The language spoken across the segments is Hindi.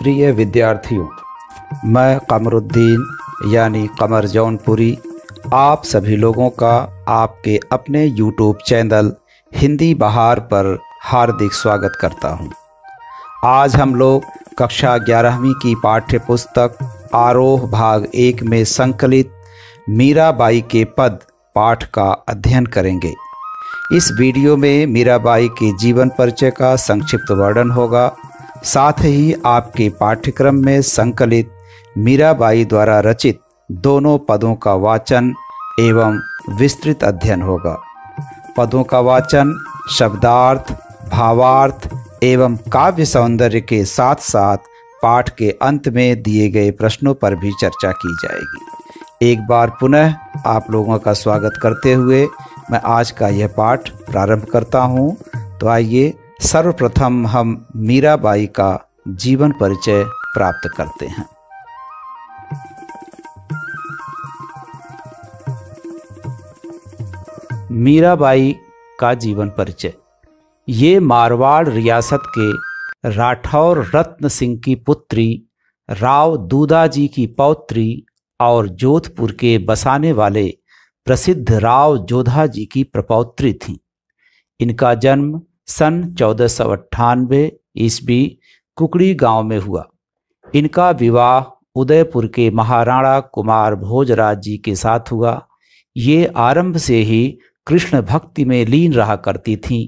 प्रिय विद्यार्थियों, मैं कमरुद्दीन यानी कमर जौनपुरी आप सभी लोगों का आपके अपने YouTube चैनल हिंदी बहार पर हार्दिक स्वागत करता हूं। आज हम लोग कक्षा 11वीं की पाठ्य पुस्तक आरोह भाग 1 में संकलित मीराबाई के पद पाठ का अध्ययन करेंगे। इस वीडियो में मीराबाई के जीवन परिचय का संक्षिप्त वर्णन होगा। साथ ही आपके पाठ्यक्रम में संकलित मीराबाई द्वारा रचित दोनों पदों का वाचन एवं विस्तृत अध्ययन होगा। पदों का वाचन शब्दार्थ, भावार्थ एवं काव्य सौंदर्य के साथ साथ पाठ के अंत में दिए गए प्रश्नों पर भी चर्चा की जाएगी। एक बार पुनः आप लोगों का स्वागत करते हुए मैं आज का यह पाठ प्रारंभ करता हूं। तो आइए सर्वप्रथम हम मीराबाई का जीवन परिचय प्राप्त करते हैं। मीराबाई का जीवन परिचय। ये मारवाड़ रियासत के राठौर रत्न सिंह की पुत्री, राव दूदाजी की पौत्री और जोधपुर के बसाने वाले प्रसिद्ध राव जोधा जी की प्रपौत्री थीं। इनका जन्म सन 1498 ईस्वी कुकड़ी गांव में हुआ। इनका विवाह उदयपुर के महाराणा कुमार भोजराज जी के साथ हुआ। ये आरंभ से ही कृष्ण भक्ति में लीन रहा करती थीं।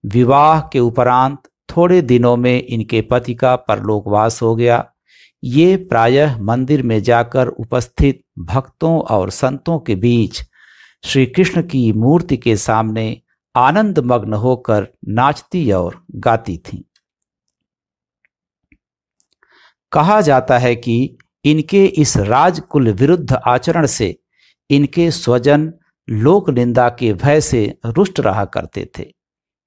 विवाह के उपरांत थोड़े दिनों में इनके पति का परलोकवास हो गया। ये प्रायः मंदिर में जाकर उपस्थित भक्तों और संतों के बीच श्री कृष्ण की मूर्ति के सामने आनंद मग्न होकर नाचती और गाती थीं। कहा जाता है कि इनके इस राजकुल विरुद्ध आचरण से इनके स्वजन लोक निंदा के भय से रुष्ट रहा करते थे।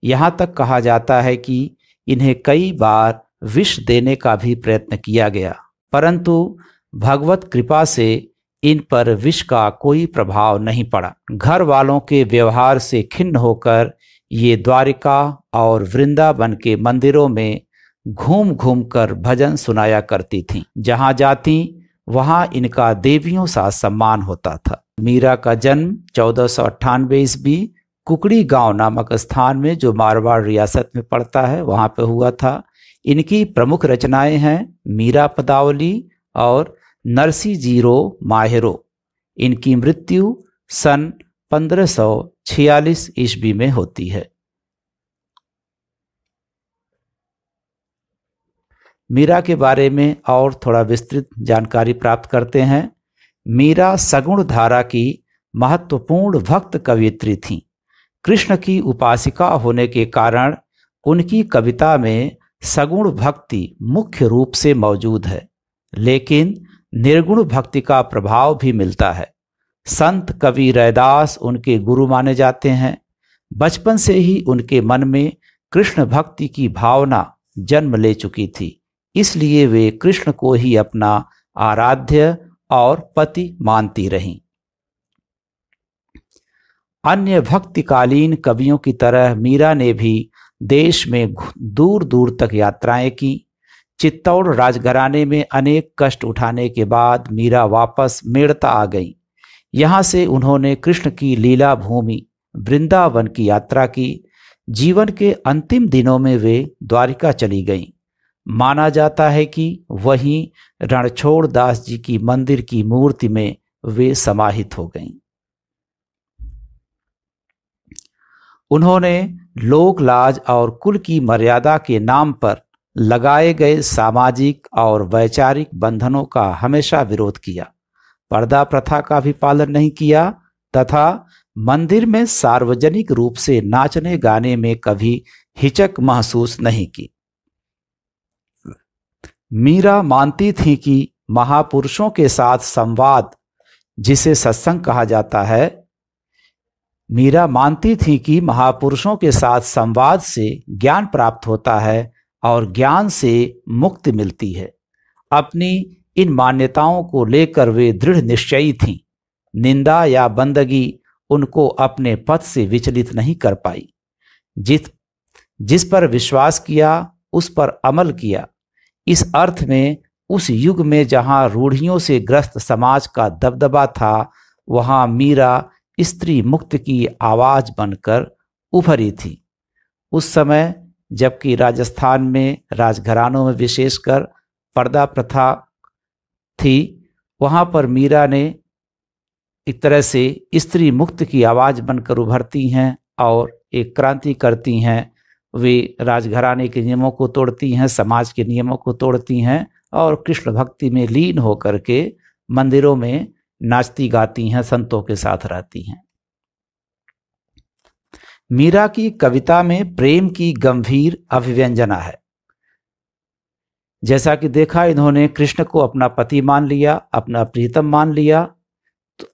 यहाँ तक कहा जाता है कि इन्हें कई बार विष देने का भी प्रयत्न किया गया, परंतु भगवत कृपा से इन पर विष का कोई प्रभाव नहीं पड़ा। घर वालों के व्यवहार से खिन्न होकर ये द्वारिका और वृंदावन के मंदिरों में घूम घूम कर भजन सुनाया करती थीं। जहाँ जाती वहाँ इनका देवियों सा सम्मान होता था। मीरा का जन्म 1498 ईस्वी कुकड़ी गांव नामक स्थान में, जो मारवाड़ रियासत में पड़ता है, वहाँ पे हुआ था। इनकी प्रमुख रचनाएं हैं मीरा पदावली और नरसी जीरो माहेरो। इनकी मृत्यु सन 1546 ईस्वी में होती है। मीरा के बारे में और थोड़ा विस्तृत जानकारी प्राप्त करते हैं। मीरा सगुण धारा की महत्वपूर्ण भक्त कवयित्री थीं। कृष्ण की उपासिका होने के कारण उनकी कविता में सगुण भक्ति मुख्य रूप से मौजूद है, लेकिन निर्गुण भक्ति का प्रभाव भी मिलता है। संत कवि रैदास उनके गुरु माने जाते हैं। बचपन से ही उनके मन में कृष्ण भक्ति की भावना जन्म ले चुकी थी, इसलिए वे कृष्ण को ही अपना आराध्य और पति मानती रहीं। अन्य भक्तिकालीन कवियों की तरह मीरा ने भी देश में दूर दूर तक यात्राएं की। चित्तौड़ राजघराने में अनेक कष्ट उठाने के बाद मीरा वापस मेड़ता आ गईं। यहाँ से उन्होंने कृष्ण की लीला भूमि वृंदावन की यात्रा की। जीवन के अंतिम दिनों में वे द्वारिका चली गईं। माना जाता है कि वहीं रणछोड़ दास जी की मंदिर की मूर्ति में वे समाहित हो गईं। उन्होंने लोक लाज और कुल की मर्यादा के नाम पर लगाए गए सामाजिक और वैचारिक बंधनों का हमेशा विरोध किया। पर्दा प्रथा का भी पालन नहीं किया तथा मंदिर में सार्वजनिक रूप से नाचने गाने में कभी हिचक महसूस नहीं की। मीरा मानती थी कि महापुरुषों के साथ संवाद, जिसे सत्संग कहा जाता है, मीरा मानती थी कि महापुरुषों के साथ संवाद से ज्ञान प्राप्त होता है और ज्ञान से मुक्ति मिलती है। अपनी इन मान्यताओं को लेकर वे दृढ़ निश्चयी थीं। निंदा या बंदगी उनको अपने पथ से विचलित नहीं कर पाई। जिस पर विश्वास किया उस पर अमल किया। इस अर्थ में उस युग में जहाँ रूढ़ियों से ग्रस्त समाज का दबदबा था, वहाँ मीरा स्त्री मुक्त की आवाज बनकर उभरी थी। उस समय जबकि राजस्थान में राजघरानों में विशेषकर पर्दा प्रथा थी, वहाँ पर मीरा ने एक तरह से स्त्री मुक्त की आवाज बनकर उभरती हैं और एक क्रांति करती हैं। वे राजघराने के नियमों को तोड़ती हैं, समाज के नियमों को तोड़ती हैं और कृष्ण भक्ति में लीन होकर के मंदिरों में नाचती गाती हैं, संतों के साथ रहती हैं। मीरा की कविता में प्रेम की गंभीर अभिव्यंजना है। जैसा कि देखा, इन्होंने कृष्ण को अपना पति मान लिया, अपना प्रीतम मान लिया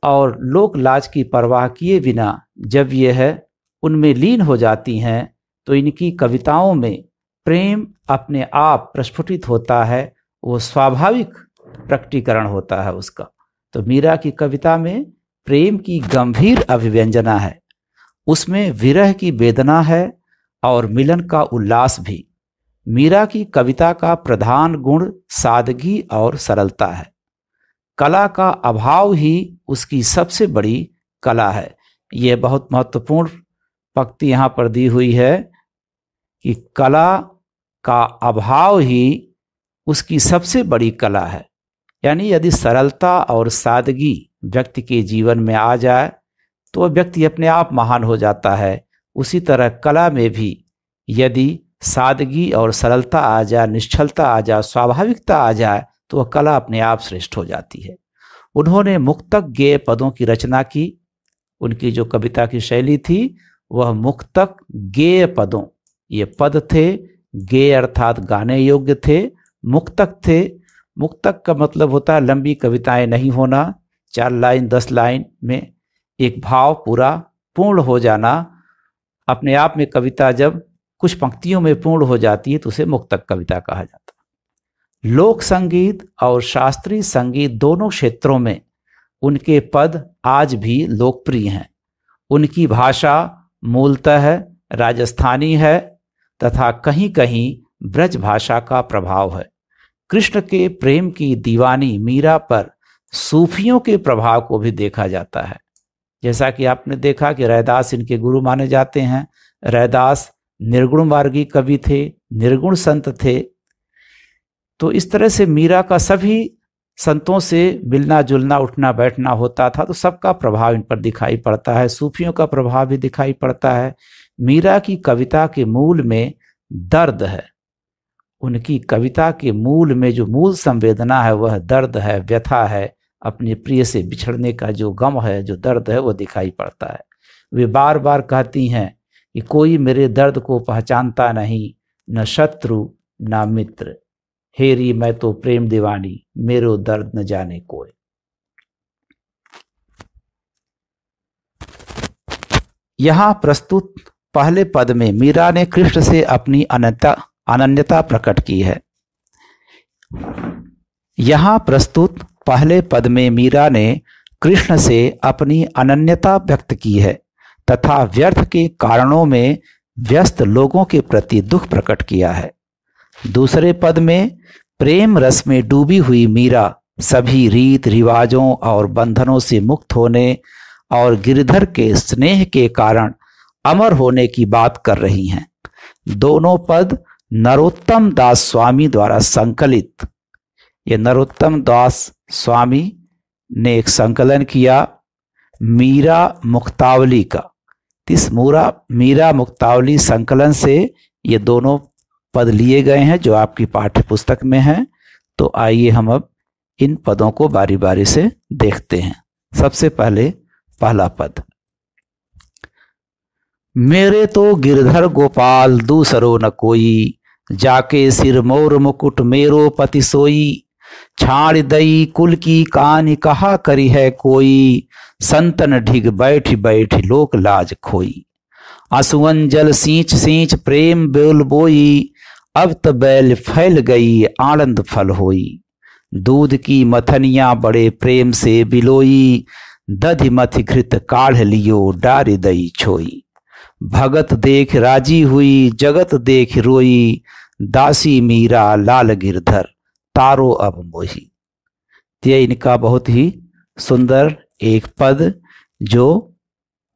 और लोक लाज की परवाह किए बिना जब यह उनमें लीन हो जाती हैं तो इनकी कविताओं में प्रेम अपने आप प्रस्फुटित होता है, वो स्वाभाविक प्रकटीकरण होता है उसका। तो मीरा की कविता में प्रेम की गंभीर अभिव्यंजना है, उसमें विरह की वेदना है और मिलन का उल्लास भी। मीरा की कविता का प्रधान गुण सादगी और सरलता है। कला का अभाव ही उसकी सबसे बड़ी कला है। यह बहुत महत्वपूर्ण पंक्ति यहाँ पर दी हुई है कि कला का अभाव ही उसकी सबसे बड़ी कला है। यानी यदि सरलता और सादगी व्यक्ति के जीवन में आ जाए तो वह व्यक्ति अपने आप महान हो जाता है। उसी तरह कला में भी यदि सादगी और सरलता आ जाए, निश्चलता आ जाए, स्वाभाविकता आ जाए तो वह कला अपने आप श्रेष्ठ हो जाती है। उन्होंने मुक्तक गेय पदों की रचना की। उनकी जो कविता की शैली थी वह मुक्तक गेय पदों, ये पद थे, गेय अर्थात गाने योग्य थे, मुक्तक थे। मुक्तक का मतलब होता है लंबी कविताएं नहीं होना, 4 लाइन 10 लाइन में एक भाव पूरा पूर्ण हो जाना। अपने आप में कविता जब कुछ पंक्तियों में पूर्ण हो जाती है तो उसे मुक्तक कविता कहा जाता है। लोक संगीत और शास्त्रीय संगीत दोनों क्षेत्रों में उनके पद आज भी लोकप्रिय हैं। उनकी भाषा मूलतः राजस्थानी है तथा कहीं कहीं ब्रज भाषा का प्रभाव है। कृष्ण के प्रेम की दीवानी मीरा पर सूफियों के प्रभाव को भी देखा जाता है। जैसा कि आपने देखा कि रैदास इनके गुरु माने जाते हैं। रैदास निर्गुण मार्गी कवि थे, निर्गुण संत थे। तो इस तरह से मीरा का सभी संतों से मिलना जुलना, उठना बैठना होता था, तो सबका प्रभाव इन पर दिखाई पड़ता है। सूफियों का प्रभाव भी दिखाई पड़ता है। मीरा की कविता के मूल में दर्द है। उनकी कविता के मूल में जो मूल संवेदना है वह दर्द है, व्यथा है। अपने प्रिय से बिछड़ने का जो गम है, जो दर्द है, वो दिखाई पड़ता है। वे बार बार कहती हैं कि कोई मेरे दर्द को पहचानता नहीं, न शत्रु न मित्र, हेरी मैं तो प्रेम दीवानी, मेरो दर्द न जाने कोई। यहां प्रस्तुत पहले पद में मीरा ने कृष्ण से अपनी अनन्यता प्रकट की है। यहां प्रस्तुत पहले पद में मीरा ने कृष्ण से अपनी अनन्यता व्यक्त की है तथा व्यर्थ के कारणों में व्यस्त लोगों के प्रति दुख प्रकट किया है। दूसरे पद में प्रेम रस में डूबी हुई मीरा सभी रीत रिवाजों और बंधनों से मुक्त होने और गिरधर के स्नेह के कारण अमर होने की बात कर रही हैं। दोनों पद नरोत्तम दास स्वामी द्वारा संकलित, ये नरोत्तम दास स्वामी ने एक संकलन किया मीरा मुक्तावली का। इस मीरा मुक्तावली संकलन से ये दोनों पद लिए गए हैं जो आपकी पाठ्य पुस्तक में हैं। तो आइए हम अब इन पदों को बारी बारी से देखते हैं। सबसे पहले पहला पद, मेरे तो गिरधर गोपाल दूसरो न कोई, जाके सिर मोर मुकुट मेरो पति सोई, छाड़ दई कुल की कहानी कहा करी है कोई, संतन ढिग बैठ बैठ लोक लाज खोई, आंसुअन जल सींच सींच प्रेम बेल बोई, अब त बैल फैल गई आनंद फल होई, दूध की मथनिया बड़े प्रेम से बिलोई, दधि मथि घृत काढ़ लियो डारी दई छोई, भगत देख राजी हुई जगत देख रोई, दासी मीरा लाल गिरधर तारो अब मोही। ये इनका बहुत ही सुंदर एक पद जो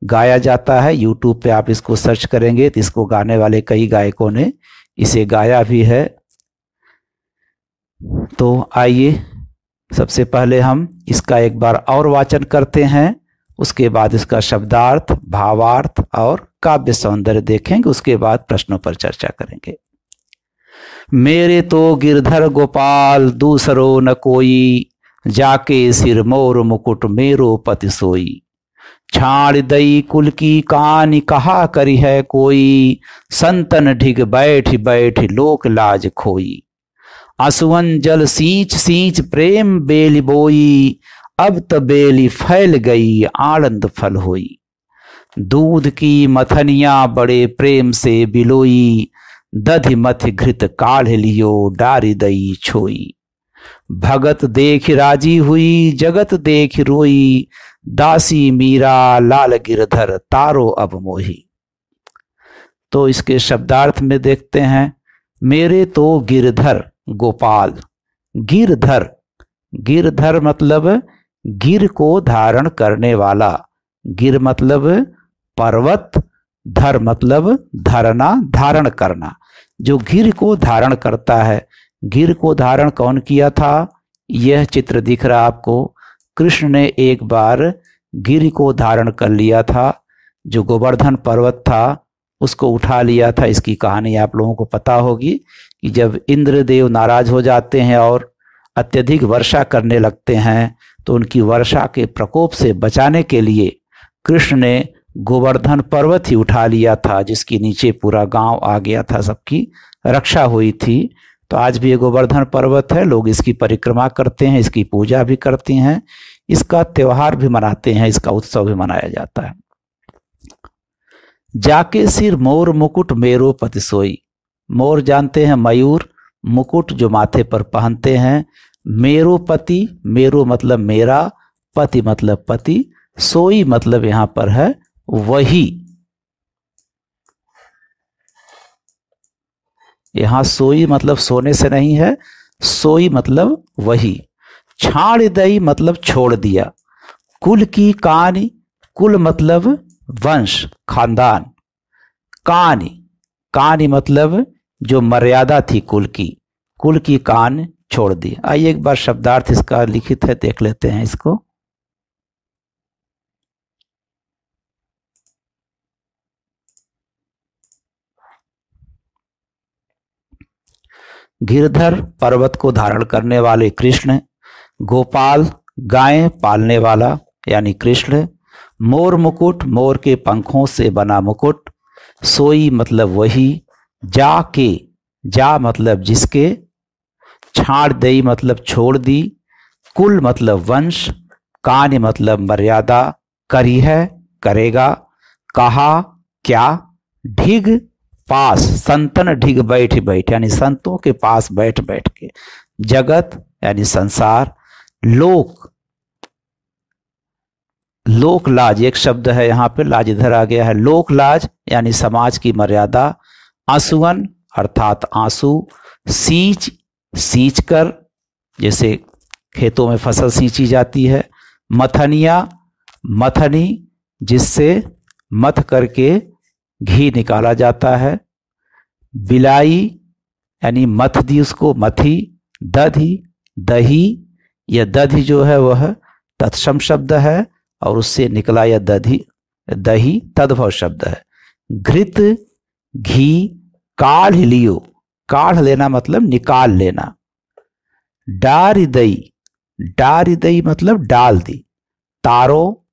गाया जाता है। यूट्यूब पे आप इसको सर्च करेंगे तो इसको गाने वाले कई गायकों ने इसे गाया भी है। तो आइए सबसे पहले हम इसका एक बार और वाचन करते हैं, उसके बाद इसका शब्दार्थ, भावार्थ और काव्य सौंदर्य देखेंगे, उसके बाद प्रश्नों पर चर्चा करेंगे। मेरे तो गिरधर गोपाल दूसरो न कोई, जाके सिर मोर मुकुट मेरो पति सोई। छाड़ दई कुल की कहानी कहा करी है कोई, संतन ढिग बैठ बैठ लोक लाज खोई। आंसुअन जल सींच सींच प्रेम बेली बोई, अब त बेली फैल गई आनंद फल होई। दूध की मथनिया बड़े प्रेम से बिलोई, दधि मथ घृत काढ़ लियो डारी दई छोई। भगत देख राजी हुई जगत देख रोई, दासी मीरा लाल गिरधर तारो अब मोही। तो इसके शब्दार्थ में देखते हैं। मेरे तो गिरधर गोपाल, गिरधर, गिरधर मतलब गिर को धारण करने वाला, गिर मतलब पर्वत, धर मतलब धरना, धारण करना, जो गिर को धारण करता है। गिर को धारण कौन किया था? यह चित्र दिख रहा आपको। कृष्ण ने एक बार गिर को धारण कर लिया था, जो गोवर्धन पर्वत था उसको उठा लिया था। इसकी कहानी आप लोगों को पता होगी कि जब इंद्रदेव नाराज हो जाते हैं और अत्यधिक वर्षा करने लगते हैं तो उनकी वर्षा के प्रकोप से बचाने के लिए कृष्ण ने गोवर्धन पर्वत ही उठा लिया था, जिसके नीचे पूरा गांव आ गया था, सबकी रक्षा हुई थी। तो आज भी ये गोवर्धन पर्वत है, लोग इसकी परिक्रमा करते हैं, इसकी पूजा भी करती हैं, इसका त्योहार भी मनाते हैं, इसका उत्सव भी मनाया जाता है। जाके सिर मोर मुकुट मेरो पति सोई। मोर जानते हैं मयूर, मुकुट जो माथे पर पहनते हैं। मेरो पति, मेरो मतलब मेरा, पति मतलब पति, सोई मतलब यहां पर है वही। यहां सोई मतलब सोने से नहीं है, सोई मतलब वही। छाड़ दई मतलब छोड़ दिया। कुल की कहानी, कुल मतलब वंश, खानदान। कहानी, कहानी मतलब जो मर्यादा थी कुल की कान छोड़ दी। आइए एक बार शब्दार्थ इसका लिखित है, देख लेते हैं इसको। गिरधर पर्वत को धारण करने वाले कृष्ण, गोपाल गायें पालने वाला यानी कृष्ण, मोर मुकुट मोर के पंखों से बना मुकुट, सोई मतलब वही, जाके, जा मतलब जिसके, छाड़ दई मतलब छोड़ दी, कुल मतलब वंश, कान मतलब मर्यादा, करी है करेगा, कहा क्या, ढिग पास, संतन ढिग बैठ बैठ यानी संतों के पास बैठ बैठ के, जगत यानी संसार, लोक, लोक लाज एक शब्द है यहाँ पे, लाज इधर आ गया है, लोक लाज यानी समाज की मर्यादा, आंसुअन अर्थात आंसू, सींच सींच कर जैसे खेतों में फसल सींची जाती है, मथनिया मथनी जिससे मथ करके घी निकाला जाता है, बिलाई यानी मथ दी उसको मथी, दधी दही, यह दधी जो है वह तत्सम शब्द है और उससे निकला यह दधी दही तद्भव शब्द है, घृत घी, काढ़ लियो, काढ़ लेना मतलब निकाल लेना, डारी दई मतलब डाल दी, तारो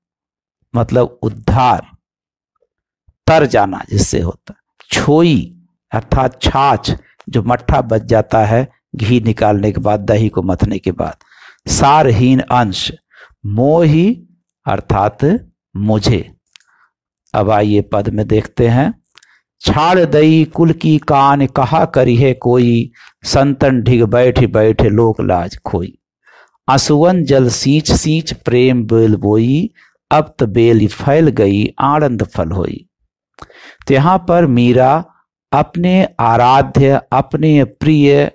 मतलब उद्धार, तर जाना जिससे होता, छोई अर्थात छाछ जो मट्ठा बच जाता है घी निकालने के बाद, दही को मथने के बाद, सारहीन अंश, मोही अर्थात मुझे। अब आइए पद में देखते हैं। छाड़ दई कुल की कान कहा करी है कोई, संतन ढिग बैठ बैठ लोक लाज खोई। आंसुअन जल सींच सींच प्रेम बेल बोई, अब त बेल फैल गई आनंद फल होई। तो यहाँ पर मीरा अपने आराध्य, अपने प्रिय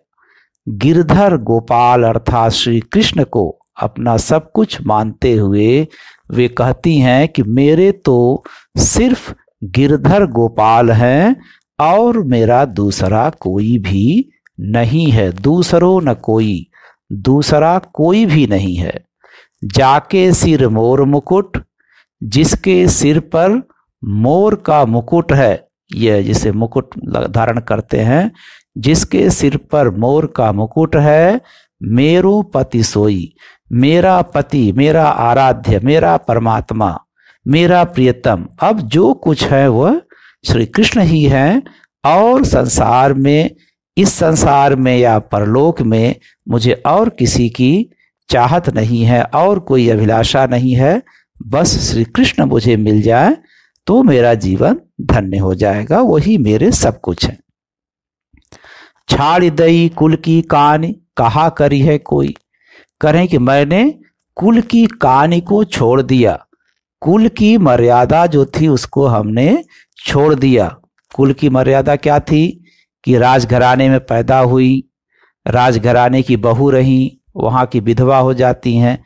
गिरधर गोपाल अर्थात श्री कृष्ण को अपना सब कुछ मानते हुए वे कहती हैं कि मेरे तो सिर्फ गिरधर गोपाल हैं और मेरा दूसरा कोई भी नहीं है, दूसरो न कोई, दूसरा कोई भी नहीं है। जाके सिर मोर मुकुट, जिसके सिर पर मोर का मुकुट है, यह जिसे मुकुट धारण करते हैं, जिसके सिर पर मोर का मुकुट है, मेरो पति सोई, मेरा पति, मेरा आराध्य, मेरा परमात्मा, मेरा प्रियतम। अब जो कुछ है वह श्री कृष्ण ही हैं और संसार में, इस संसार में या परलोक में मुझे और किसी की चाहत नहीं है और कोई अभिलाषा नहीं है। बस श्री कृष्ण मुझे मिल जाए तो मेरा जीवन धन्य हो जाएगा, वही मेरे सब कुछ है। छाड़ दई कुल की कहानी, कहा करी है कोई, करें कि मैंने कुल की कहानी को छोड़ दिया, कुल की मर्यादा जो थी उसको हमने छोड़ दिया। कुल की मर्यादा क्या थी कि राजघराने में पैदा हुई, राजघराने की बहू रही, वहाँ की विधवा हो जाती हैं,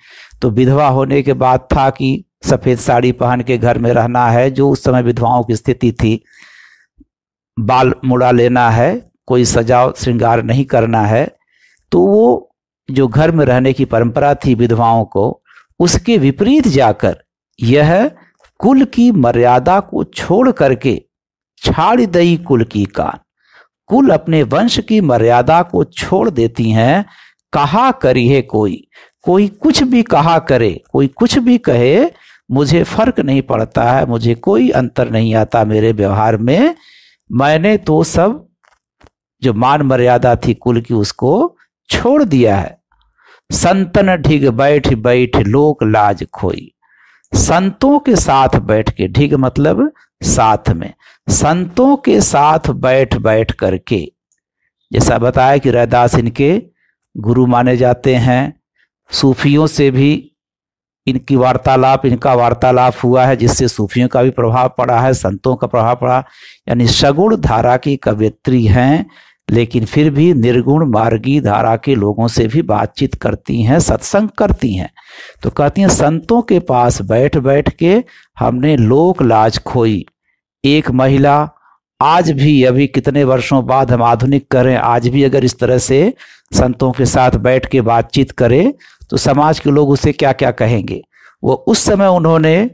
तो विधवा होने के बाद था कि सफ़ेद साड़ी पहन के घर में रहना है, जो उस समय विधवाओं की स्थिति थी, बाल मुड़ा लेना है, कोई सजाव श्रृंगार नहीं करना है। तो वो जो घर में रहने की परंपरा थी विधवाओं को, उसके विपरीत जाकर यह कुल की मर्यादा को छोड़ करके छाड़ दई कुल की कान, कुल अपने वंश की मर्यादा को छोड़ देती हैं। कहा करी है कोई, कोई कुछ भी कहा करे, कोई कुछ भी कहे, मुझे फर्क नहीं पड़ता है, मुझे कोई अंतर नहीं आता मेरे व्यवहार में। मैंने तो सब जो मान मर्यादा थी कुल की उसको छोड़ दिया है। संतन ढिग बैठ बैठ लोक लाज खोई, संतों के साथ बैठ के, ढिग मतलब साथ में, संतों के साथ बैठ बैठ करके, जैसा बताया कि रैदास इनके गुरु माने जाते हैं, सूफियों से भी इनकी वार्तालाप, इनका वार्तालाप हुआ है, जिससे सूफियों का भी प्रभाव पड़ा है, संतों का प्रभाव पड़ा, यानी सगुण धारा की कवयित्री हैं, लेकिन फिर भी निर्गुण मार्गी धारा के लोगों से भी बातचीत करती हैं, सत्संग करती हैं। तो कहती हैं संतों के पास बैठ बैठ के हमने लोक लाज खोई। एक महिला आज भी, अभी कितने वर्षों बाद हम आधुनिक करें, आज भी अगर इस तरह से संतों के साथ बैठ के बातचीत करे तो समाज के लोग उसे क्या क्या कहेंगे। वो उस समय उन्होंने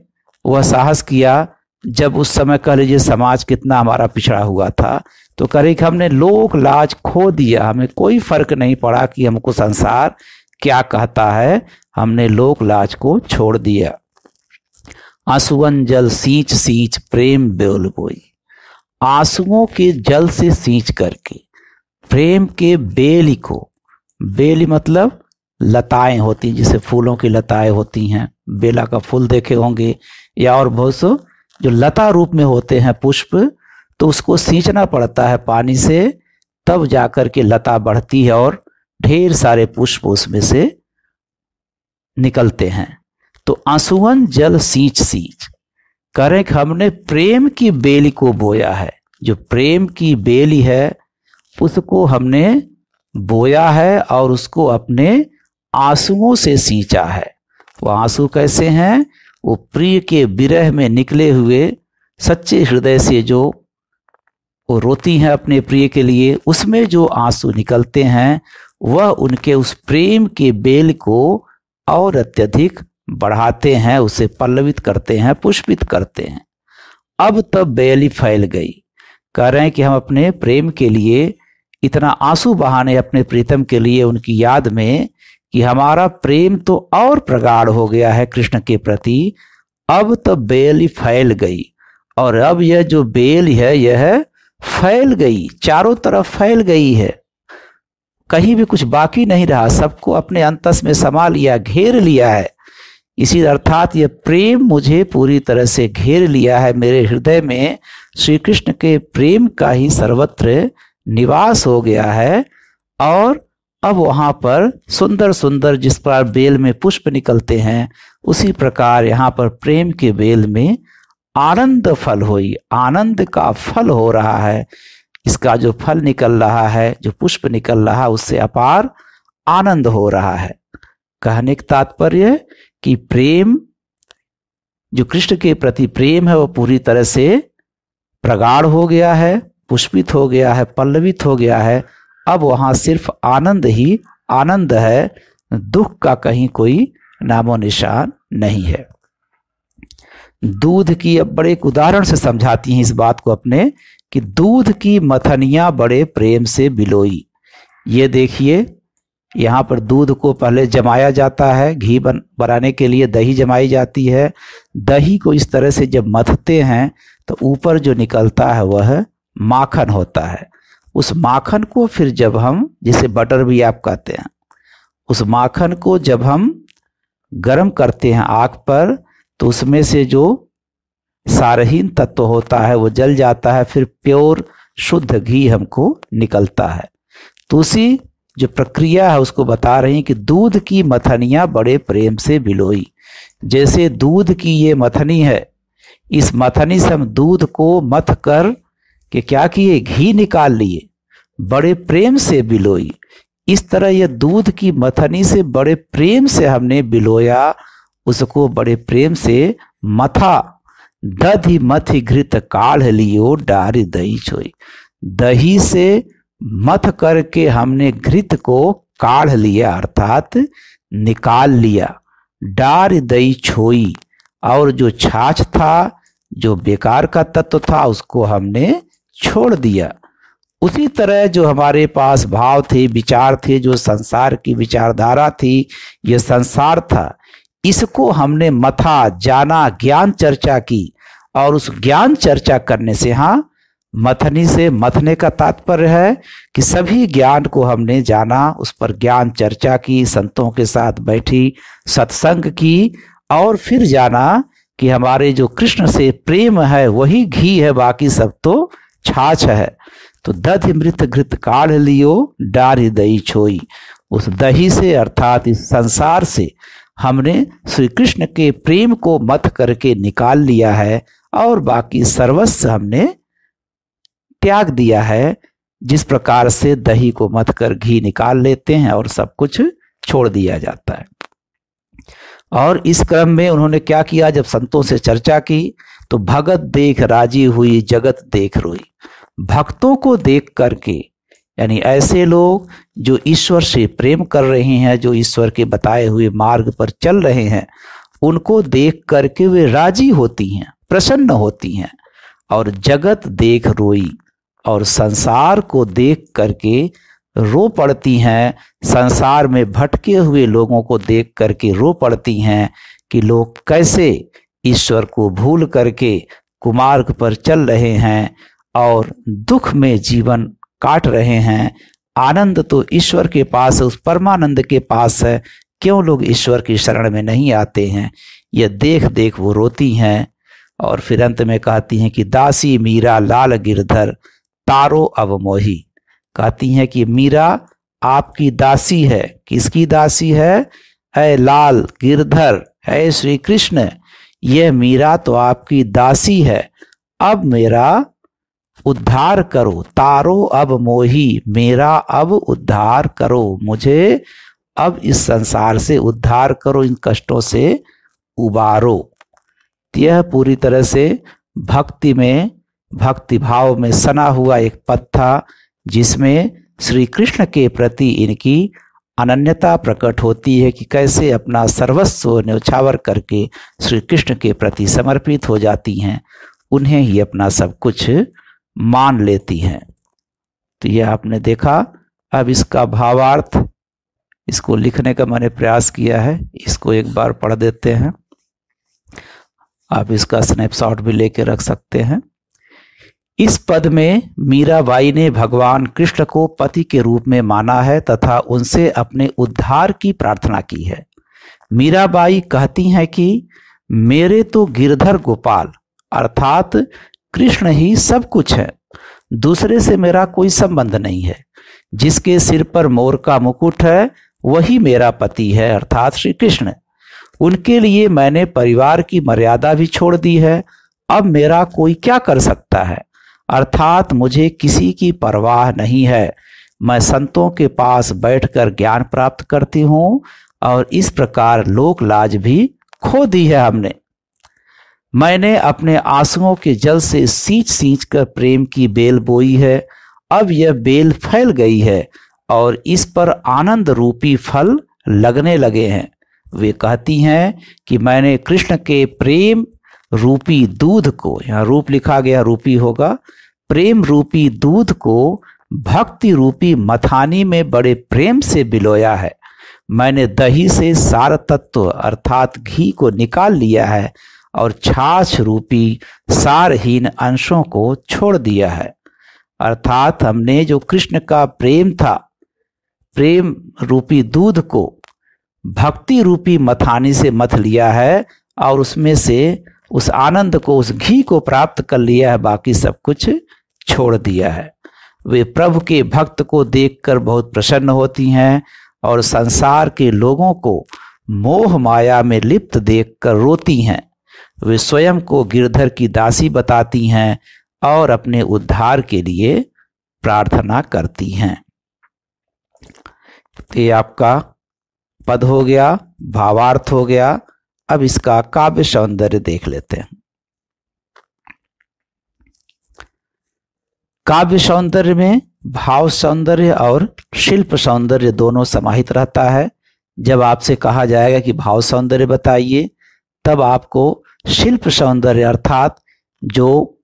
वह साहस किया जब उस समय कह लीजिए समाज कितना हमारा पिछड़ा हुआ था, तो करे कि हमने लोक लाज खो दिया, हमें कोई फर्क नहीं पड़ा कि हमको संसार क्या कहता है, हमने लोक लाज को छोड़ दिया। आंसुअन जल सींच सींच प्रेम बेल बोई, आंसुओं के जल से सींच करके प्रेम के बेली को, बेली मतलब लताएं होती, जिसे फूलों की लताएं होती हैं, बेला का फूल देखे होंगे, या और बहुत सो जो लता रूप में होते हैं पुष्प, तो उसको सींचना पड़ता है पानी से, तब जाकर के लता बढ़ती है और ढेर सारे पुष्प उसमें से निकलते हैं। तो आंसुअन जल सींच सींच, करें कि हमने प्रेम की बेली को बोया है, जो प्रेम की बेली है उसको हमने बोया है और उसको अपने आंसुओं से सींचा है। वो आंसू कैसे हैं? वो प्रिय के विरह में निकले हुए सच्चे हृदय से जो वो रोती हैं अपने प्रिय के लिए, उसमें जो आंसू निकलते हैं वह उनके उस प्रेम के बेल को और अत्यधिक बढ़ाते हैं, उसे पल्लवित करते हैं, पुष्पित करते हैं। अब तब बेली फैल गई, कह रहे हैं कि हम अपने प्रेम के लिए इतना आंसू बहाने अपने प्रीतम के लिए उनकी याद में, कि हमारा प्रेम तो और प्रगाढ़ हो गया है कृष्ण के प्रति। अब तो बेल फैल गई, और अब यह जो बेल है यह फैल गई, चारों तरफ फैल गई है, कहीं भी कुछ बाकी नहीं रहा, सबको अपने अंतस में समा लिया, घेर लिया है। इसी अर्थात यह प्रेम मुझे पूरी तरह से घेर लिया है, मेरे हृदय में श्री कृष्ण के प्रेम का ही सर्वत्र निवास हो गया है। और अब वहां पर सुंदर सुंदर जिस पर बेल में पुष्प निकलते हैं, उसी प्रकार यहाँ पर प्रेम के बेल में आनंद फल हुई, आनंद का फल हो रहा है। इसका जो फल निकल रहा है, जो पुष्प निकल रहा है, उससे अपार आनंद हो रहा है। कहने का तात्पर्य कि प्रेम, जो कृष्ण के प्रति प्रेम है, वो पूरी तरह से प्रगाढ़ हो गया है, पुष्पित हो गया है, पल्लवित हो गया है। अब वहां सिर्फ आनंद ही आनंद है, दुख का कहीं कोई नामो निशान नहीं है। दूध की, अब बड़े एक उदाहरण से समझाती हैं इस बात को अपने, कि दूध की मथनियां बड़े प्रेम से बिलोई। ये देखिए, यहाँ पर दूध को पहले जमाया जाता है, घी बनाने के लिए दही जमाई जाती है। दही को इस तरह से जब मथते हैं तो ऊपर जो निकलता है वह माखन होता है। उस माखन को फिर जब हम, जिसे बटर भी आप कहते हैं, उस माखन को जब हम गर्म करते हैं आग पर, तो उसमें से जो सारहीन तत्व होता है वो जल जाता है, फिर प्योर शुद्ध घी हमको निकलता है। तो उसी जो प्रक्रिया है उसको बता रही हैं कि दूध की मथनियां बड़े प्रेम से बिलोई। जैसे दूध की ये मथनी है, इस मथनी से हम दूध को मथ कर के क्या किए, घी निकाल लिए, बड़े प्रेम से बिलोई। इस तरह यह दूध की मथनी से बड़े प्रेम से हमने बिलोया, उसको बड़े प्रेम से मथा। दधि मथि घृत काढ़ लियो डारी दही छोई। दही से मथ करके हमने घृत को काढ़ लिया, अर्थात निकाल लिया। डार दही छोई, और जो छाछ था, जो बेकार का तत्व था, उसको हमने छोड़ दिया। उसी तरह जो हमारे पास भाव थे, विचार थे, जो संसार की विचारधारा थी, ये संसार था, इसको हमने मथा, जाना, ज्ञान चर्चा की। और उस ज्ञान चर्चा करने से, हाँ, मथनी से मथने का तात्पर्य है कि सभी ज्ञान को हमने जाना, उस पर ज्ञान चर्चा की, संतों के साथ बैठी, सत्संग की, और फिर जाना कि हमारे जो कृष्ण से प्रेम है वही घी है, बाकी सब तो छाछ है। तो दधि मृत घृत काढ़ लियो डारी दही छोई। उस दही से, अर्थात इस संसार से हमने श्री कृष्ण के प्रेम को मथ करके निकाल लिया है, और बाकी सर्वस्व हमने त्याग दिया है। जिस प्रकार से दही को मथ कर घी निकाल लेते हैं और सब कुछ छोड़ दिया जाता है। और इस क्रम में उन्होंने क्या किया, जब संतों से चर्चा की तो भगत देख राजी हुई, जगत देख रोई। भक्तों को देख करके, यानी ऐसे लोग जो ईश्वर से प्रेम कर रहे हैं, जो ईश्वर के बताए हुए मार्ग पर चल रहे हैं, उनको देख करके वे राजी होती हैं, प्रसन्न होती हैं। और जगत देख रोई, और संसार को देख करके रो पड़ती हैं। संसार में भटके हुए लोगों को देख करके रो पड़ती हैं कि लोग कैसे ईश्वर को भूल करके कुमार्ग पर चल रहे हैं और दुख में जीवन काट रहे हैं। आनंद तो ईश्वर के पास है, उस परमानंद के पास है, क्यों लोग ईश्वर की शरण में नहीं आते हैं। यह देख देख वो रोती हैं। और फिर अंत में कहती हैं कि दासी मीरा लाल गिरधर तारो अवमोही। कहती हैं कि मीरा आपकी दासी है। किसकी दासी है? है लाल गिरधर, है श्री कृष्ण। यह मीरा तो आपकी दासी है। अब मेरा उद्धार करो, तारो अब मोही, मेरा अब उद्धार करो, मुझे अब इस संसार से उद्धार करो, इन कष्टों से उबारो। यह पूरी तरह से भक्ति में, भक्ति भाव में सना हुआ एक पद था, जिसमें श्री कृष्ण के प्रति इनकी अनन्यता प्रकट होती है कि कैसे अपना सर्वस्व न्यौछावर करके श्री कृष्ण के प्रति समर्पित हो जाती हैं, उन्हें ही अपना सब कुछ मान लेती हैं। तो यह आपने देखा। अब इसका भावार्थ, इसको लिखने का मैंने प्रयास किया है, इसको एक बार पढ़ देते हैं। आप इसका स्नैपशॉट भी लेके रख सकते हैं। इस पद में मीराबाई ने भगवान कृष्ण को पति के रूप में माना है तथा उनसे अपने उद्धार की प्रार्थना की है। मीराबाई कहती हैं कि मेरे तो गिरधर गोपाल अर्थात कृष्ण ही सब कुछ है, दूसरे से मेरा कोई संबंध नहीं है। जिसके सिर पर मोर का मुकुट है वही मेरा पति है अर्थात श्री कृष्ण। उनके लिए मैंने परिवार की मर्यादा भी छोड़ दी है। अब मेरा कोई क्या कर सकता है? अर्थात मुझे किसी की परवाह नहीं है। मैं संतों के पास बैठकर ज्ञान प्राप्त करती हूँ और इस प्रकार लोक लाज भी खो दी है हमने। मैंने अपने आंसुओं के जल से सींच सींच कर प्रेम की बेल बोई है। अब यह बेल फैल गई है और इस पर आनंद रूपी फल लगने लगे हैं। वे कहती हैं कि मैंने कृष्ण के प्रेम रूपी दूध को, यहाँ रूप लिखा गया रूपी होगा, प्रेम रूपी दूध को भक्ति रूपी मथानी में बड़े प्रेम से बिलोया है। मैंने दही से सार तत्व अर्थात घी को निकाल लिया है और छाछ रूपी सारहीन अंशों को छोड़ दिया है। अर्थात हमने जो कृष्ण का प्रेम था, प्रेम रूपी दूध को भक्ति रूपी मथानी से मथ लिया है और उसमें से उस आनंद को, उस घी को प्राप्त कर लिया है, बाकी सब कुछ छोड़ दिया है। वे प्रभु के भक्त को देखकर बहुत प्रसन्न होती हैं और संसार के लोगों को मोह माया में लिप्त देखकर रोती हैं। वे स्वयं को गिरधर की दासी बताती हैं और अपने उद्धार के लिए प्रार्थना करती हैं। तो ये आपका पद हो गया, भावार्थ हो गया। अब इसका काव्य सौंदर्य देख लेते हैं। काव्य सौंदर्य में भाव सौंदर्य और शिल्प सौंदर्य दोनों समाहित रहता है। जब आपसे कहा जाएगा कि भाव सौंदर्य बताइए, तब आपको शिल्प सौंदर्य अर्थात जो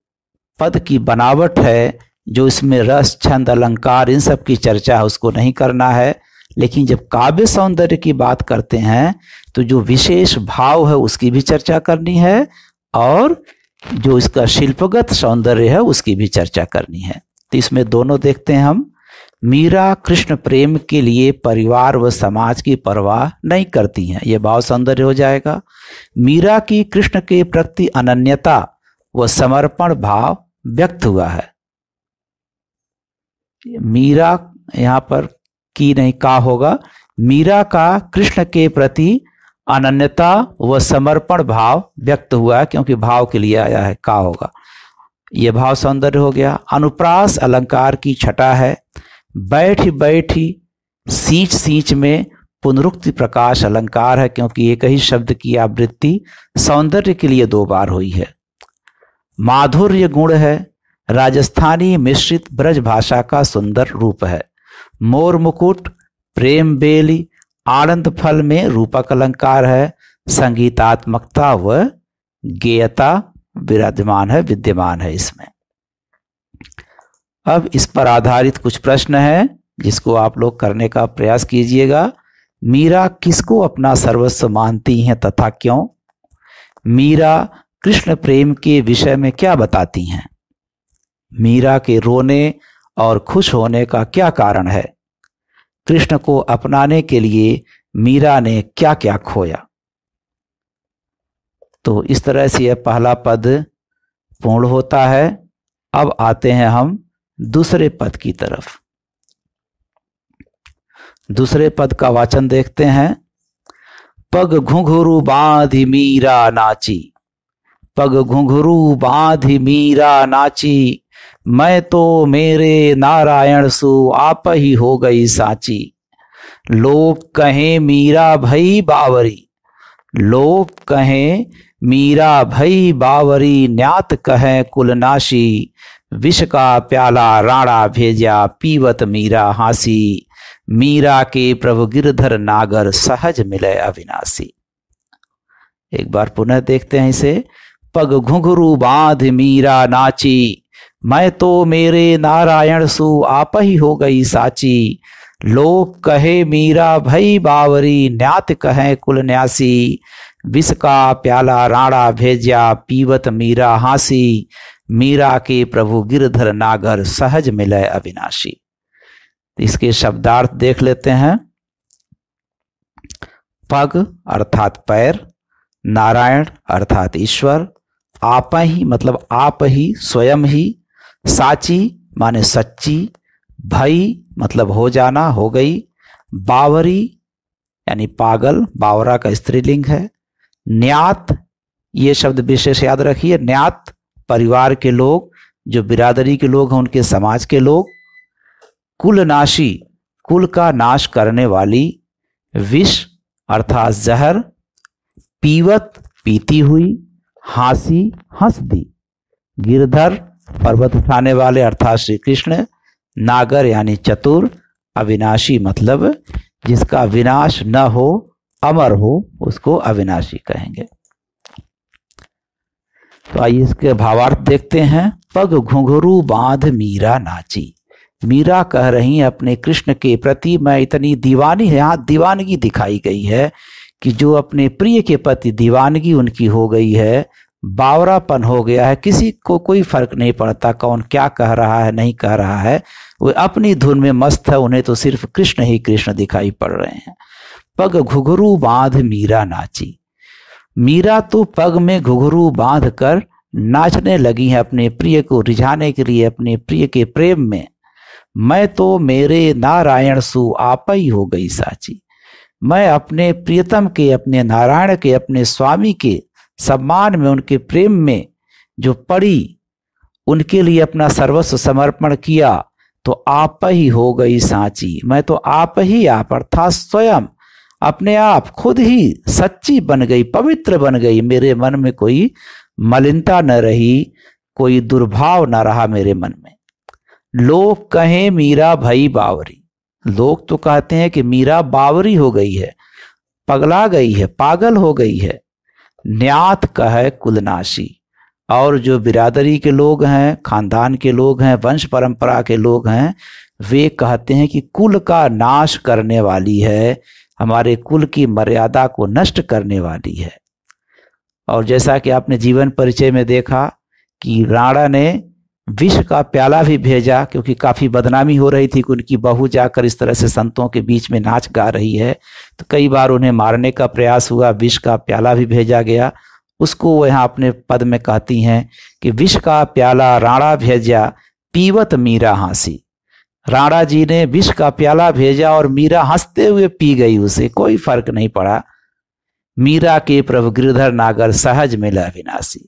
पद की बनावट है, जो इसमें रस छंद अलंकार इन सब की चर्चा है, उसको नहीं करना है। लेकिन जब काव्य सौंदर्य की बात करते हैं तो जो विशेष भाव है उसकी भी चर्चा करनी है और जो इसका शिल्पगत सौंदर्य है उसकी भी चर्चा करनी है। तो इसमें दोनों देखते हैं हम। मीरा कृष्ण प्रेम के लिए परिवार व समाज की परवाह नहीं करती हैं, यह भाव सौंदर्य हो जाएगा। मीरा की कृष्ण के प्रति अनन्यता व समर्पण भाव व्यक्त हुआ है। मीरा यहाँ पर की नहीं का होगा। मीरा का कृष्ण के प्रति अनन्यता व समर्पण भाव व्यक्त हुआ है, क्योंकि भाव के लिए आया है, का होगा। यह भाव सौंदर्य हो गया। अनुप्रास अलंकार की छटा है। बैठी बैठी सींच सींच में पुनरुक्ति प्रकाश अलंकार है, क्योंकि एक ही शब्द की आवृत्ति सौंदर्य के लिए 2 बार हुई है। माधुर्य गुण है। राजस्थानी मिश्रित ब्रज भाषा का सुंदर रूप है। मोर मुकुट, प्रेम बेली, आनंद फल में रूपक अलंकार है। संगीतात्मकता व गेयता विद्यमान है इसमें। अब इस पर आधारित कुछ प्रश्न है जिसको आप लोग करने का प्रयास कीजिएगा। मीरा किसको अपना सर्वस्व मानती हैं तथा क्यों? मीरा कृष्ण प्रेम के विषय में क्या बताती हैं? मीरा के रोने और खुश होने का क्या कारण है? कृष्ण को अपनाने के लिए मीरा ने क्या क्या खोया? तो इस तरह से यह पहला पद पूर्ण होता है। अब आते हैं हम दूसरे पद की तरफ। दूसरे पद का वाचन देखते हैं। पग घुंघरू बांधी मीरा नाची, पग घुंघरू बांधी मीरा नाची, मैं तो मेरे नारायण सु आप ही हो गई साची। लोग कहें मीरा भई बावरी, लोग कहें मीरा भई बावरी, न्यात कहें कुलनाशी, विष का प्याला राणा भेजा, पीवत मीरा हासी, मीरा के प्रभु गिरधर नागर, सहज मिले अविनाशी। एक बार पुनः देखते हैं इसे। पग घुंघरू बांध मीरा नाची, मैं तो मेरे नारायण सु आप ही हो गई साची। लोग कहे मीरा भई बावरी, न्यात कहे कुल न्यासी, विष का प्याला राणा भेजा, पीवत मीरा हासी, मीरा के प्रभु गिरधर नागर, सहज मिले अविनाशी। इसके शब्दार्थ देख लेते हैं। पग अर्थात पैर, नारायण अर्थात ईश्वर, आप ही मतलब आप ही, स्वयं ही, साची माने सच्ची, भई मतलब हो जाना, हो गई, बावरी यानी पागल, बावरा का स्त्रीलिंग है, न्यात ये शब्द विशेष याद रखिए, न्यात परिवार के लोग, जो बिरादरी के लोग हैं, उनके समाज के लोग। कुलनाशी, कुल का नाश करने वाली। विष अर्थात जहर। पीवत, पीती हुई। हासी, हंस दी। गिरधर, पर्वत उठाने वाले अर्थात श्री कृष्ण। नागर यानी चतुर। अविनाशी मतलब जिसका विनाश न हो, अमर हो, उसको अविनाशी कहेंगे। तो आइए इसके भावार्थ देखते हैं। पग घुंघरू बांध मीरा नाची। मीरा कह रही है अपने कृष्ण के प्रति मैं इतनी दीवानी है, यहाँ दीवानगी दिखाई गई है कि जो अपने प्रिय के प्रति दीवानगी उनकी हो गई है, बावरापन हो गया है, किसी को कोई फर्क नहीं पड़ता कौन क्या कह रहा है नहीं कह रहा है, वो अपनी धुन में मस्त है, उन्हें तो सिर्फ कृष्ण ही कृष्ण दिखाई पड़ रहे हैं। पग घुघरू बांध मीरा नाची। मीरा तो पग में घुघरू बांध कर नाचने लगी है अपने प्रिय को रिझाने के लिए, अपने प्रिय के प्रेम में। मैं तो मेरे नारायण सु आपई हो गई साची। मैं अपने प्रियतम के, अपने नारायण के, अपने स्वामी के सम्मान में, उनके प्रेम में जो पड़ी, उनके लिए अपना सर्वस्व समर्पण किया, तो आप ही हो गई साची। मैं तो आप ही आप अर्थात स्वयं अपने आप खुद ही सच्ची बन गई, पवित्र बन गई। मेरे मन में कोई मलिनता न रही, कोई दुर्भाव न रहा मेरे मन में। लोग कहें मीरा भई बावरी। लोग तो कहते हैं कि मीरा बावरी हो गई है, पगला गई है, पागल हो गई है। न्यात कहे कुलनाशी। और जो बिरादरी के लोग हैं, खानदान के लोग हैं, वंश परंपरा के लोग हैं, वे कहते हैं कि कुल का नाश करने वाली है, हमारे कुल की मर्यादा को नष्ट करने वाली है। और जैसा कि आपने जीवन परिचय में देखा कि राणा ने विष का प्याला भी भेजा, क्योंकि काफी बदनामी हो रही थी कि उनकी बहू जाकर इस तरह से संतों के बीच में नाच गा रही है, तो कई बार उन्हें मारने का प्रयास हुआ, विष का प्याला भी भेजा गया। उसको वो यहाँ अपने पद में कहती हैं कि विष का प्याला राणा भेजा, पीवत मीरा हंसी। राणा जी ने विष का प्याला भेजा और मीरा हंसते हुए पी गई, उसे कोई फर्क नहीं पड़ा। मीरा के प्रभु गिरधर नागर सहज मिला अविनाशी।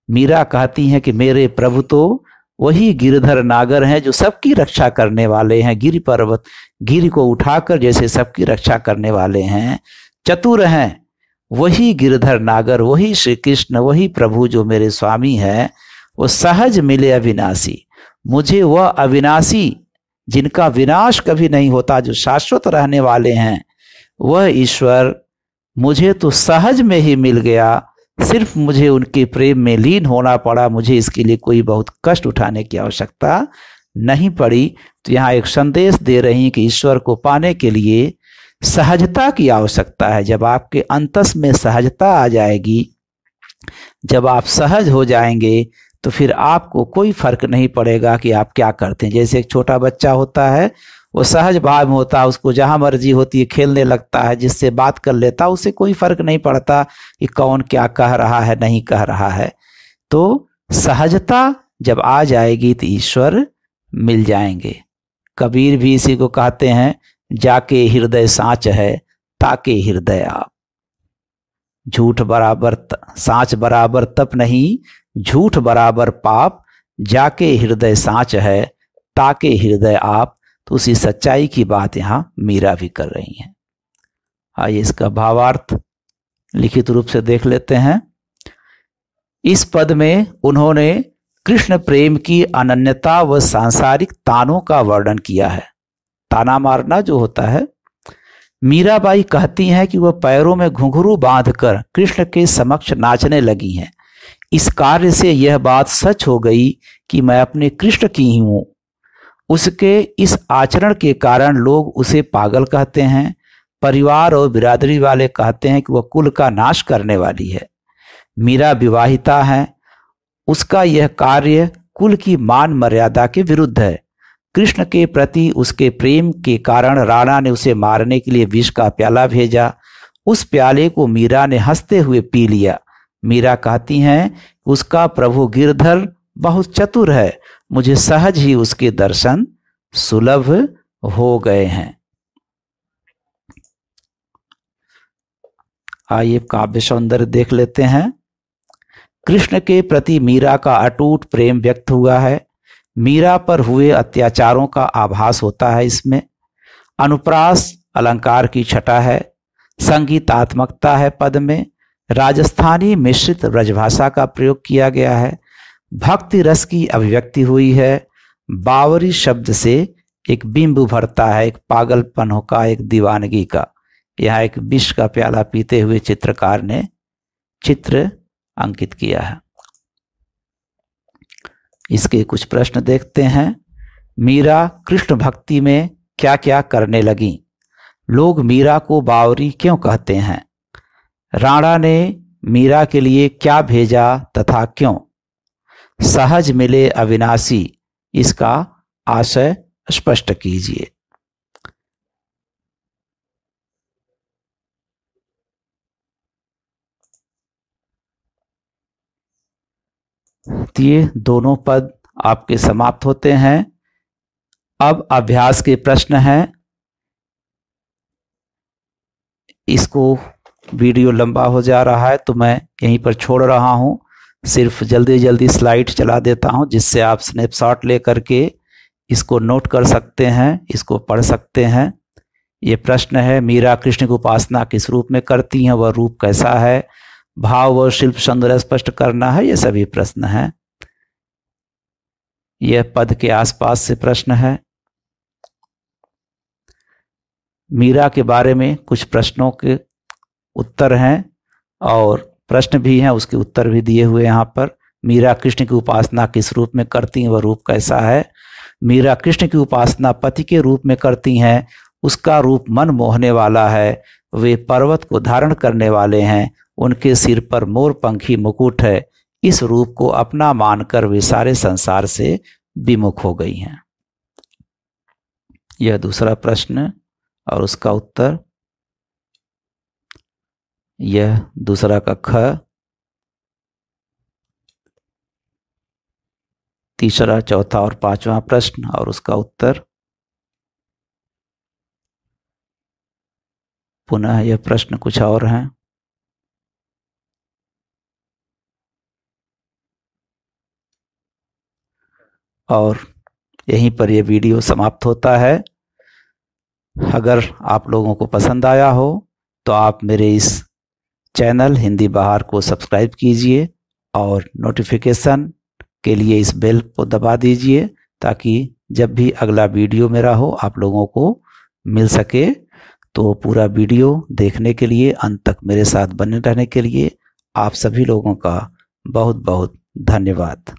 मीरा कहती हैं कि मेरे प्रभु तो वही गिरधर नागर हैं जो सबकी रक्षा करने वाले हैं, गिरि पर्वत, गिरि को उठाकर जैसे सबकी रक्षा करने वाले हैं, चतुर हैं। वही गिरधर नागर, वही श्री कृष्ण, वही प्रभु जो मेरे स्वामी हैं, वो सहज मिले अविनाशी। मुझे वह अविनाशी जिनका विनाश कभी नहीं होता, जो शाश्वत रहने वाले हैं, वह ईश्वर मुझे तो सहज में ही मिल गया। सिर्फ मुझे उनके प्रेम में लीन होना पड़ा, मुझे इसके लिए कोई बहुत कष्ट उठाने की आवश्यकता नहीं पड़ी। तो यहाँ एक संदेश दे रही कि ईश्वर को पाने के लिए सहजता की आवश्यकता है। जब आपके अंतस में सहजता आ जाएगी, जब आप सहज हो जाएंगे, तो फिर आपको कोई फर्क नहीं पड़ेगा कि आप क्या करते हैं। जैसे एक छोटा बच्चा होता है, वो सहज भाव में होता है, उसको जहां मर्जी होती है खेलने लगता है, जिससे बात कर लेता है, उसे कोई फर्क नहीं पड़ता कि कौन क्या कह रहा है नहीं कह रहा है। तो सहजता जब आ जाएगी तो ईश्वर मिल जाएंगे। कबीर भी इसी को कहते हैं, जाके हृदय साँच है ताके हृदय आप। झूठ बराबर साँच बराबर तप नहीं, झूठ बराबर पाप, जाके हृदय साँच है ताके हृदय आप। तो उसी सच्चाई की बात यहाँ मीरा भी कर रही हैं। आइए इसका भावार्थ लिखित रूप से देख लेते हैं। इस पद में उन्होंने कृष्ण प्रेम की अनन्यता व सांसारिक तानों का वर्णन किया है। ताना मारना जो होता है, मीराबाई कहती हैं कि वह पैरों में घुंघरू बांधकर कृष्ण के समक्ष नाचने लगी हैं। इस कार्य से यह बात सच हो गई कि मैं अपने कृष्ण की ही हूं। उसके इस आचरण के कारण लोग उसे पागल कहते हैं। परिवार और बिरादरी वाले कहते हैं कि वह कुल का नाश करने वाली है। मीरा विवाहिता है, उसका यह कार्य कुल की मान मर्यादा के विरुद्ध है। कृष्ण के प्रति उसके प्रेम के कारण राणा ने उसे मारने के लिए विष का प्याला भेजा। उस प्याले को मीरा ने हंसते हुए पी लिया। मीरा कहती हैं, उसका प्रभु गिरधर बहुत चतुर है, मुझे सहज ही उसके दर्शन सुलभ हो गए हैं। आइए काव्य सौंदर्य देख लेते हैं। कृष्ण के प्रति मीरा का अटूट प्रेम व्यक्त हुआ है। मीरा पर हुए अत्याचारों का आभास होता है इसमें। अनुप्रास अलंकार की छटा है। संगीतात्मकता है पद में। राजस्थानी मिश्रित ब्रजभाषा का प्रयोग किया गया है। भक्ति रस की अभिव्यक्ति हुई है। बावरी शब्द से एक बिंब उभरता है, एक पागलपन का, एक दीवानगी का। यहाँ एक विष का प्याला पीते हुए चित्रकार ने चित्र अंकित किया है। इसके कुछ प्रश्न देखते हैं। मीरा कृष्ण भक्ति में क्या क्या करने लगी? लोग मीरा को बावरी क्यों कहते हैं? राणा ने मीरा के लिए क्या भेजा तथा क्यों? सहज मिले अविनाशी, इसका आशय स्पष्ट कीजिए। ये दोनों पद आपके समाप्त होते हैं। अब अभ्यास के प्रश्न हैं। इसको वीडियो लंबा हो जा रहा है तो मैं यहीं पर छोड़ रहा हूं। सिर्फ जल्दी जल्दी स्लाइड चला देता हूं, जिससे आप स्नैपशॉट लेकर के इसको नोट कर सकते हैं, इसको पढ़ सकते हैं। ये प्रश्न है, मीरा कृष्ण की उपासना किस रूप में करती हैं, वह रूप कैसा है, भाव व शिल्प सौंदर्य स्पष्ट करना है। ये सभी प्रश्न हैं। यह पद के आसपास से प्रश्न है। मीरा के बारे में कुछ प्रश्नों के उत्तर हैं और प्रश्न भी हैं, उसके उत्तर भी दिए हुए यहाँ पर। मीरा कृष्ण की उपासना किस रूप में करती हैं, वह रूप कैसा है? मीरा कृष्ण की उपासना पति के रूप में करती हैं, उसका रूप मन मोहने वाला है। वे पर्वत को धारण करने वाले हैं, उनके सिर पर मोर पंखी मुकुट है। इस रूप को अपना मानकर वे सारे संसार से विमुख हो गई हैं। यह दूसरा प्रश्न और उसका उत्तर। यह दूसरा का ख। तीसरा, चौथा और पांचवा प्रश्न और उसका उत्तर। पुनः यह प्रश्न कुछ और हैं। और यहीं पर यह वीडियो समाप्त होता है। अगर आप लोगों को पसंद आया हो तो आप मेरे इस चैनल हिंदी बहार को सब्सक्राइब कीजिए और नोटिफिकेशन के लिए इस बेल को दबा दीजिए, ताकि जब भी अगला वीडियो मेरा हो आप लोगों को मिल सके। तो पूरा वीडियो देखने के लिए, अंत तक मेरे साथ बने रहने के लिए आप सभी लोगों का बहुत बहुत धन्यवाद।